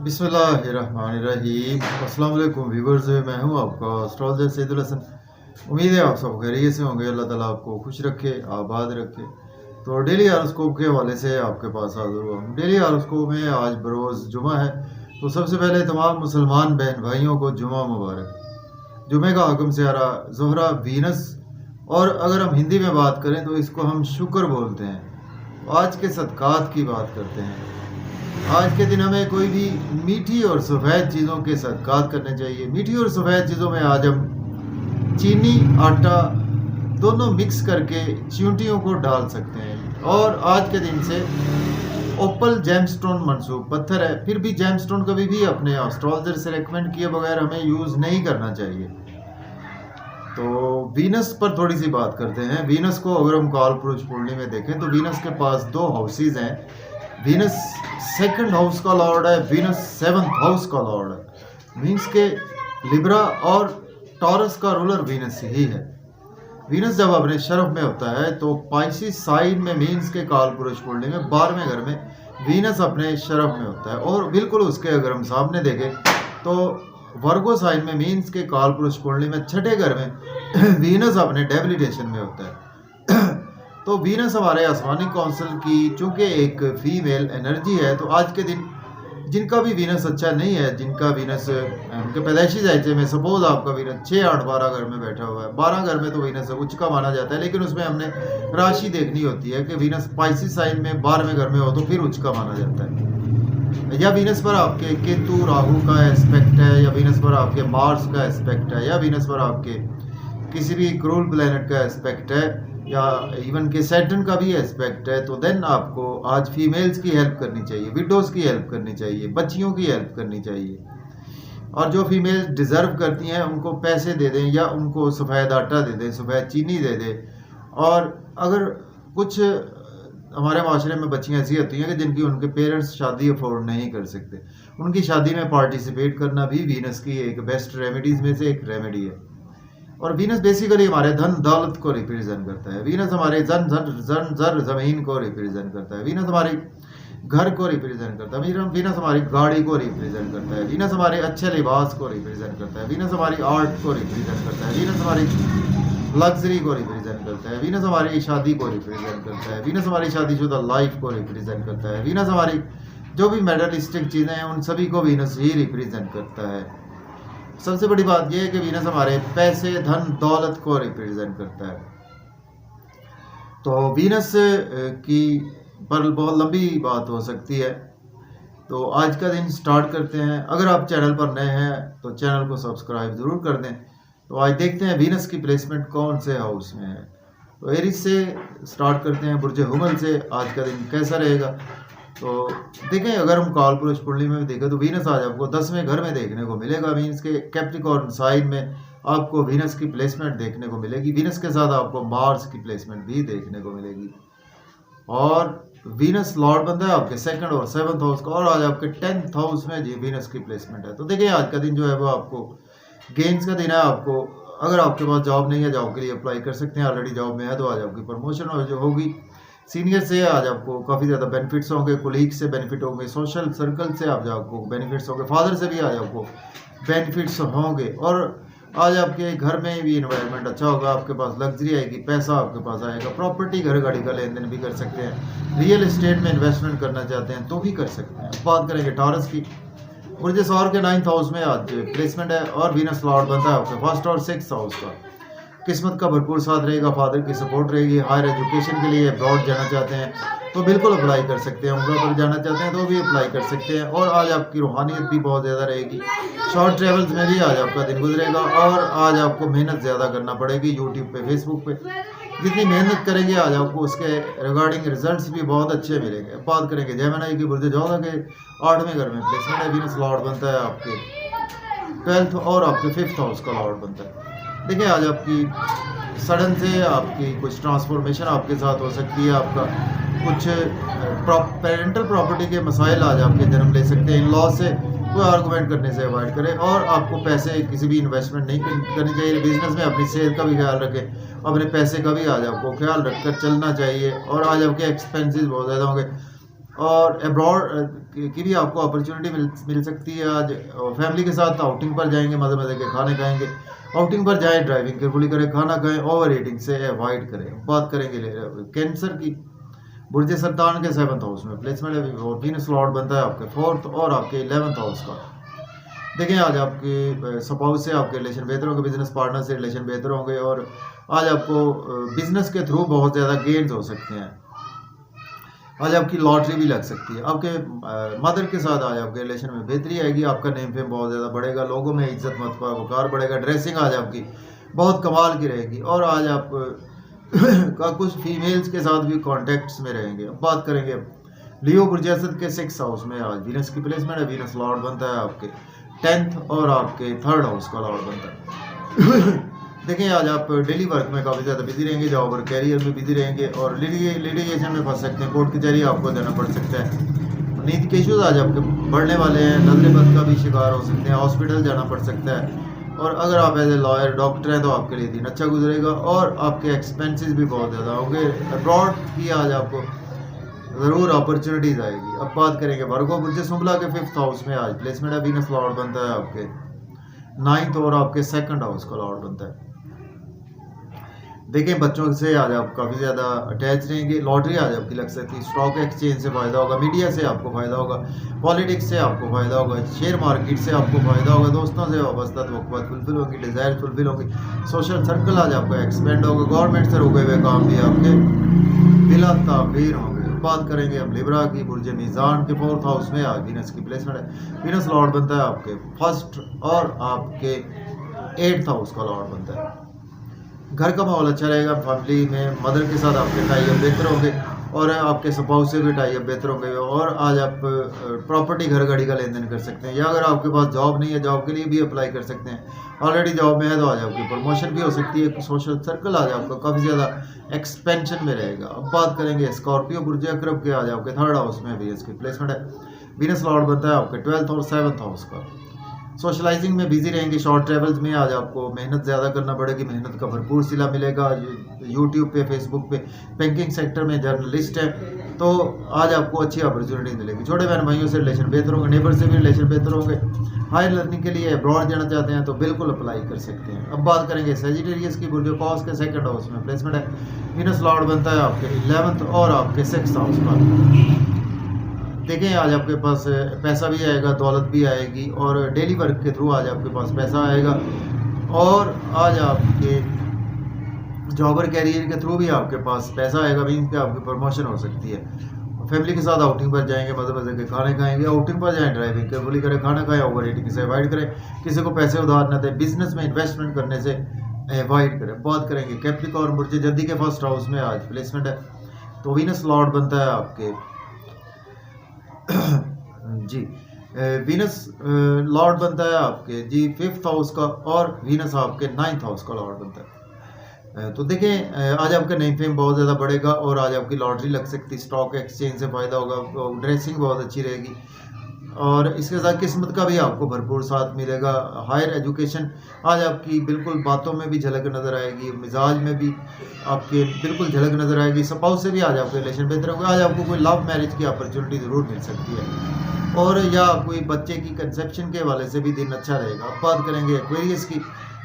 बिस्मिल्लाहिर्रहमानिर्रहीम। अस्सलाम वालेकुम व्यूअर्स, मैं हूं आपका एस्ट्रोलॉजर सैदुल हसन। उम्मीद है आप सब खैरियत से होंगे। अल्लाह ताला आपको खुश रखे, आबाद रखे। तो डेली हॉरोस्कोप के हवाले से आपके पास हाजिर हुआ हूँ। डेली हॉरोस्कोप में आज बरोज़ जुमा है, तो सबसे पहले तमाम मुसलमान बहन भाइयों को जुमा मुबारक। जुमे का हकम सियारा ज़ोहरा वीनस, और अगर हम हिंदी में बात करें तो इसको हम शुक्र बोलते हैं। आज के सदक़ात की बात करते हैं। आज के दिन हमें कोई भी मीठी और सफ़ेद चीज़ों के सदक़ात करने चाहिए। मीठी और सफ़ेद चीज़ों में आज हम चीनी, आटा दोनों मिक्स करके चींटियों को डाल सकते हैं। और आज के दिन से ओपल जेमस्टोन मनसूब पत्थर है, फिर भी जेमस्टोन कभी भी अपने एस्ट्रोलॉजर से रेकमेंड किए बगैर हमें यूज़ नहीं करना चाहिए। तो वीनस पर थोड़ी सी बात करते हैं। वीनस को अगर हम काल पुरुष कुंडली में देखें तो वीनस के पास दो हाउसेज हैं। वीनस सेकंड हाउस का लॉर्ड है, वीनस सेवंथ हाउस का लॉर्ड है। मीन्स के लिब्रा और टॉरस का रूलर वीनस ही है। वीनस जब अपने शरफ में होता है तो पाइसिस साइन में, मीन्स के काल पुरुष कुंडली में 12वें घर में वीनस अपने शरफ में होता है। और बिल्कुल उसके अगर हम सामने देखें तो वर्गो साइन में, मीन्स के काल पुरुष कुंडली में 6ठे घर में वीनस अपने डेबिलिटेशन में होता है। तो वीनस हमारे आसमानी काउंसिल की चूंकि एक फीमेल एनर्जी है, तो आज के दिन जिनका भी वीनस अच्छा नहीं है, जिनका वीनस उनके पैदाइशी जायचे में सपोज आपका वीनस 6, 8, 12 घर में बैठा हुआ है। 12 घर में तो वीनस उच्च का माना जाता है, लेकिन उसमें हमने राशि देखनी होती है कि वीनस पाइसिस साइन में 12वें घर में हो तो फिर उच्च का माना जाता है। या वीनस पर आपके केतु राहु का एस्पेक्ट है, या वीनस पर आपके मार्स का एस्पेक्ट है, या वीनस पर आपके किसी भी क्रूल प्लैनेट का एस्पेक्ट है, या इवन के सैटर्न का भी एस्पेक्ट है, तो देन आपको आज फीमेल्स की हेल्प करनी चाहिए, विडोज़ की हेल्प करनी चाहिए, बच्चियों की हेल्प करनी चाहिए। और जो फीमेल्स डिज़र्व करती हैं उनको पैसे दे दें, या उनको सफ़ेद आटा दे दें, सफ़ेद चीनी दे दें। और अगर कुछ हमारे माशरे में बच्चियाँ ऐसी होती हैं कि जिनकी उनके पेरेंट्स शादी अफोर्ड नहीं कर सकते, उनकी शादी में पार्टिसिपेट करना भी वीनस की एक बेस्ट रेमेडीज़ में से एक रेमेडी है। और वीनस बेसिकली हमारे धन दौलत को रिप्रेजेंट करता है। वीनस हमारे ज़मीन को रिप्रेजेंट करता है। वीनस हमारे घर को रिप्रेजेंट करता है। वीनस हमारी गाड़ी को रिप्रेजेंट करता है। वीनस हमारे अच्छे लिबास को रिप्रेजेंट करता है। वीनस हमारी आर्ट को रिप्रेजेंट करता है। वीनस हमारी लग्जरी को रिप्रेजेंट करता है। वीनस हमारी शादी को रिप्रेजेंट करता है। वीनस हमारी शादीशुदा लाइफ को रिप्रेजेंट करता है। वीनस हमारी जो भी मेटलिस्टिक चीज़ें हैं उन सभी को वीनस ही रिप्रेजेंट करता है। सबसे बड़ी बात यह है कि वीनस हमारे पैसे, धन, दौलत को रिप्रेजेंट करता है। तो वीनस की पर बहुत लंबी बात हो सकती है, तो आज का दिन स्टार्ट करते हैं। अगर आप चैनल पर नए हैं तो चैनल को सब्सक्राइब ज़रूर कर दें। तो आज देखते हैं वीनस की प्लेसमेंट कौन से हाउस में है। तो एरिस से स्टार्ट करते हैं, बुर्ज हुमल से आज का दिन कैसा रहेगा। तो देखें, अगर हम काल पुरुष कुंडली में देखें तो वीनस आज आपको 10वें घर में देखने को मिलेगा। मीन्स के कैप्रिकॉर्न साइन में आपको वीनस की प्लेसमेंट देखने को मिलेगी। वीनस के साथ आपको मार्स की प्लेसमेंट भी देखने को मिलेगी। और वीनस लॉर्ड बनता है आपके सेकंड और सेवंथ हाउस का, और आज आपके 10th हाउस में जी वीनस की प्लेसमेंट है। तो देखिए, आज का दिन जो है वो आपको गेंस का दिन है। आपको अगर आपके पास जॉब नहीं है, जॉब के लिए अप्लाई कर सकते हैं। ऑलरेडी जॉब में है तो आज आपकी प्रमोशन जो होगी। सीनियर से आज आपको काफ़ी ज़्यादा बेनिफिट्स होंगे, कोलीग से बेनिफिट होंगे, सोशल सर्कल से आज आपको बेनिफिट्स होंगे, फादर से भी आज आपको बेनिफिट्स होंगे। और आज आपके घर में भी इन्वायरमेंट अच्छा होगा। आपके पास लग्जरी आएगी, पैसा आपके पास आएगा। प्रॉपर्टी, घर गाड़ी का लेन देन भी कर सकते हैं। रियल एस्टेट में इन्वेस्टमेंट करना चाहते हैं तो भी कर सकते हैं। बात करेंगे टॉरस की। बुर्ज सौर के 9th हाउस में आज प्लेसमेंट है, और वीनस लॉर्ड बनता है आपके 1st और 6th हाउस का। किस्मत का भरपूर साथ रहेगा, फादर की सपोर्ट रहेगी। हायर एजुकेशन के लिए अब्रॉड जाना चाहते हैं तो बिल्कुल अप्लाई कर सकते हैं। उम्र पर जाना चाहते हैं तो भी अप्लाई कर सकते हैं। और आज आपकी रूहानियत भी बहुत ज़्यादा रहेगी। शॉर्ट ट्रेवल्स में भी आज आपका दिन गुजरेगा। और आज आपको मेहनत ज़्यादा करना पड़ेगी। यूट्यूब पे, फेसबुक पे जितनी मेहनत करेंगे आज आपको उसके रिगार्डिंग रिजल्ट्स भी बहुत अच्छे मिलेंगे। बात करेंगे जेमिनी की। बुर्ज जोधा के 8वें घर में प्लेसमेंट है। वीनस लॉर्ड बनता है आपके 12th और आपके 5th हाउस का लॉर्ड बनता है। देखिए, आज आपकी सडन से आपकी कुछ ट्रांसफॉर्मेशन आपके साथ हो सकती है। आपका कुछ पेरेंटल प्रॉपर्टी के मसाइल आज आपके जन्म ले सकते हैं। इन लॉ से कोई आर्गूमेंट करने से अवॉइड करें। और आपको पैसे किसी भी इन्वेस्टमेंट नहीं करनी चाहिए। बिजनेस में अपनी सेहत का भी ख्याल रखें, अपने पैसे का भी आज आपको ख्याल रखकर चलना चाहिए। और आज आपके एक्सपेंसेस बहुत ज़्यादा होंगे। और अब्रॉड की भी आपको अपॉर्चुनिटी मिल सकती है आज। फैमिली के साथ आउटिंग पर जाएंगे, मज़े मज़े के खाने खाएंगे। आउटिंग पर जाएं, ड्राइविंग केयरफुली करें, खाना खाएं, ओवर ईटिंग से अवॉइड करें। बात करेंगे कैंसर की। बुर्ज सरतान के 7th हाउस में प्लेसमेंट है और वीनस लॉर्ड बनता है आपके 4th और आपके 11th हाउस का। देखिए आज आपके स्पाउस से आपके रिलेशन बेहतर होंगे, बिजनेस पार्टनर से रिलेशन बेहतर होंगे और आज आपको बिजनेस के थ्रू बहुत ज़्यादा गेन्स हो सकते हैं। आज आपकी लॉटरी भी लग सकती है। आपके मदर के साथ आज आपके रिलेशन में बेहतरी आएगी। आपका नेम फेम बहुत ज़्यादा बढ़ेगा, लोगों में इज्जत वक़ार बढ़ेगा। ड्रेसिंग आज आपकी बहुत कमाल की रहेगी और आज आप का कुछ फीमेल्स के साथ भी कॉन्टेक्ट्स में रहेंगे। अब बात करेंगे लियो बुर्ज असद के 6th हाउस में आज वीनस की प्लेसमेंट है। वीनस लॉर्ड बनता है आपके 10th और आपके 3rd हाउस का लॉर्ड बनता है। देखिए आज आप डेली वर्क में काफ़ी ज़्यादा बिजी रहेंगे, जॉब और कैरियर में बिजी रहेंगे और लिटिगेशन में फंस सकते हैं, कोर्ट कचहरी आपको जाना पड़ सकता है। नींद के इश्यूज आज आपके बढ़ने वाले हैं, नजर बद का भी शिकार हो सकते हैं, हॉस्पिटल जाना पड़ सकता है। और अगर आप एज ए लॉयर डॉक्टर हैं तो आपके लिए दिन अच्छा गुजरेगा और आपके एक्सपेंसेस भी बहुत ज़्यादा होंगे। अब्रॉड की आज आपको ज़रूर अपॉर्चुनिटीज़ आएगी। अब बात करेंगे वर्गो बुर्ज सुंबला के 5th हाउस में आज प्लेसमेंट है। वीनस लॉर्ड बनता है आपके 9th और आपके 2nd हाउस का लॉर्ड बनता है। देखिए बच्चों से आज आप काफ़ी ज़्यादा अटैच रहेंगे। लॉटरी आज आपकी लग सकती है। स्टॉक एक्सचेंज से फ़ायदा होगा, मीडिया से आपको फ़ायदा होगा, पॉलिटिक्स से आपको फ़ायदा होगा, शेयर मार्केट से आपको फ़ायदा होगा, दोस्तों से वाबस्ता तवक्कुआत फुलफिल होंगी, डिज़ायर फुलफिल होंगी, सोशल सर्कल आज आपका एक्सपेंड होगा, गवर्नमेंट से रुके हुए काम भी आपके बिला ताख़ीर होंगे। बात करेंगे अब लिब्रा की। बुर्ज मीज़ान के 4th हाउस में आज वीनस की प्लेसमेंट है। वीनस लॉर्ड बनता है आपके 1st और आपके 8th हाउस का लॉर्ड बनता है। घर का माहौल अच्छा रहेगा, फैमिली में मदर के साथ आपके टाई अप बेहतर होंगे और आपके स्पाउस से भी टाई अप बेहतर होंगे और आज आप प्रॉपर्टी घर गाड़ी का लेन देन कर सकते हैं। या अगर आपके पास जॉब नहीं है, जॉब के लिए भी अप्लाई कर सकते हैं। ऑलरेडी जॉब में है तो आज आपकी प्रमोशन भी हो सकती है। सोशल सर्कल आज आपका काफ़ी ज़्यादा एक्सपेंशन में रहेगा। अब बात करेंगे स्कॉर्पियो बुर्ज अकरब के आज आपके 3rd हाउस में वीनस की प्लेसमेंट है। वीनस लॉर्ड बनता है आपके 12th और 7th हाउस का। सोशलाइजिंग में बिजी रहेंगे, शॉर्ट ट्रैवल्स में आज आपको मेहनत ज़्यादा करना पड़ेगी, मेहनत का भरपूर सिला मिलेगा। यूट्यूब पे, फेसबुक पे बैंकिंग सेक्टर में जर्नलिस्ट है तो आज आपको अच्छी अपॉर्चुनिटी मिलेगी। छोटे बहन भाइयों से रिलेशन बेहतर होंगे, नेबर से भी रिलेशन बेहतर होंगे। हायर लर्निंग के लिए अब्रॉड जाना चाहते हैं तो बिल्कुल अप्लाई कर सकते हैं। अब बात करेंगे सेजिटेरियस की। बुर्ज कॉस के 2nd हाउस में प्लेसमेंट है। वीनस लॉर्ड बनता है आपके 11th और आपके 6th हाउस का। देखें आज आपके पास पैसा भी आएगा, दौलत भी आएगी और डेली वर्क के थ्रू आज आपके पास पैसा आएगा और आज आपके जॉब और कैरियर के थ्रू भी आपके पास पैसा आएगा। मीन्स कि आपकी प्रमोशन हो सकती है। फैमिली के साथ आउटिंग पर जाएंगे, मज़े मज़े के खाने खाएंगे। आउटिंग पर जाएं, ड्राइविंग केयरफुली करें, खाना खाएं, ओवर ईटिंग से अवॉइड करें, किसी को पैसे उधार न दें, बिजनेस में इन्वेस्टमेंट करने से अवॉइड करें। बात करेंगे कैप्रिकॉर्न बुर्ज जद्दी के 1st हाउस में आज प्लेसमेंट है। तो वीनस लॉर्ड बनता है आपके जी वीनस लॉर्ड बनता है आपके 5th हाउस का और वीनस आपके 9th हाउस का लॉर्ड बनता है। तो देखें आज आपका नेम फेम बहुत ज़्यादा बढ़ेगा और आज आपकी लॉटरी लग सकती है। स्टॉक एक्सचेंज से फ़ायदा होगा, ड्रेसिंग बहुत अच्छी रहेगी और इसके साथ किस्मत का भी आपको भरपूर साथ मिलेगा। हायर एजुकेशन आज आपकी बिल्कुल बातों में भी झलक नज़र आएगी, मिजाज में भी आपके बिल्कुल झलक नज़र आएगी। स्पाउस से भी आज आपके रिलेशन बेहतर होंगे। आज आपको कोई लव मैरिज की अपॉर्चुनिटी ज़रूर मिल सकती है और या कोई बच्चे की कंसेप्शन के हवाले से भी दिन अच्छा रहेगा। अब बात करेंगे एक्वेरियस की।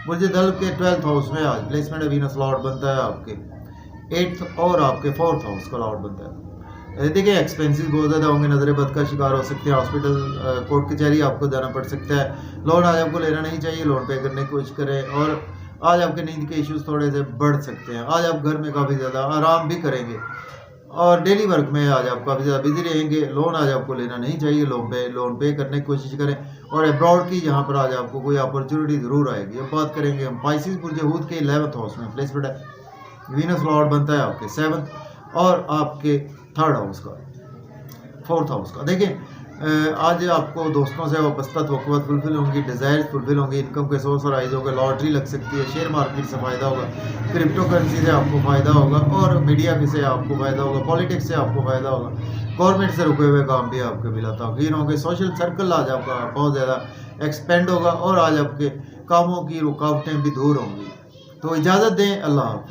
बुर्ज दल के 12th हाउस में आज प्लेसमेंट है। वीनस लॉर्ड बनता है आपके 8th और आपके 4th हाउस का लॉर्ड बनता है। देखिए एक्सपेंसेस बहुत ज़्यादा होंगे, नजर बद का शिकार हो सकते हैं, हॉस्पिटल कोर्ट कचहरी आपको जाना पड़ सकता है। लोन आज आपको लेना नहीं चाहिए, लोन पे करने की कोशिश करें और आज आपके नींद के इश्यूज थोड़े से बढ़ सकते हैं। आज आप घर में काफ़ी ज़्यादा आराम भी करेंगे और डेली वर्क में आज आप काफ़ी ज़्यादा बिजी रहेंगे। लोन आज आपको लेना नहीं चाहिए, लोन पे करने की कोशिश करें और अब्रॉड की यहाँ पर आज आपको कोई अपॉर्चुनिटी ज़रूर आएगी। अब बात करेंगे हम पाइसिस बुर्ज हूद के 11th हाउस में प्लेसमेंट है। वीनस लॉर्ड बनता है आपके 7th और आपके 3rd हाउस का, 4th हाउस का। देखिए आज आपको दोस्तों से वाबस्ता तवक्कुआत फुलफिल होंगी, डिज़ायर्स फुलफिल होंगी, इनकम के सोर्स राइज होगा, लॉटरी लग सकती है, शेयर मार्केट से फ़ायदा होगा, क्रिप्टो करेंसी से आपको फ़ायदा होगा और मीडिया से आपको फ़ायदा होगा, पॉलिटिक्स से आपको फ़ायदा होगा, गवर्नमेंट से रुके हुए काम भी आपके बिला ताख़ीर होंगे। सोशल सर्कल आज आपका बहुत ज़्यादा एक्सपेंड होगा और आज आपके कामों की रुकावटें भी दूर होंगी। तो इजाज़त दें, अल्लाह हाफ़िज़।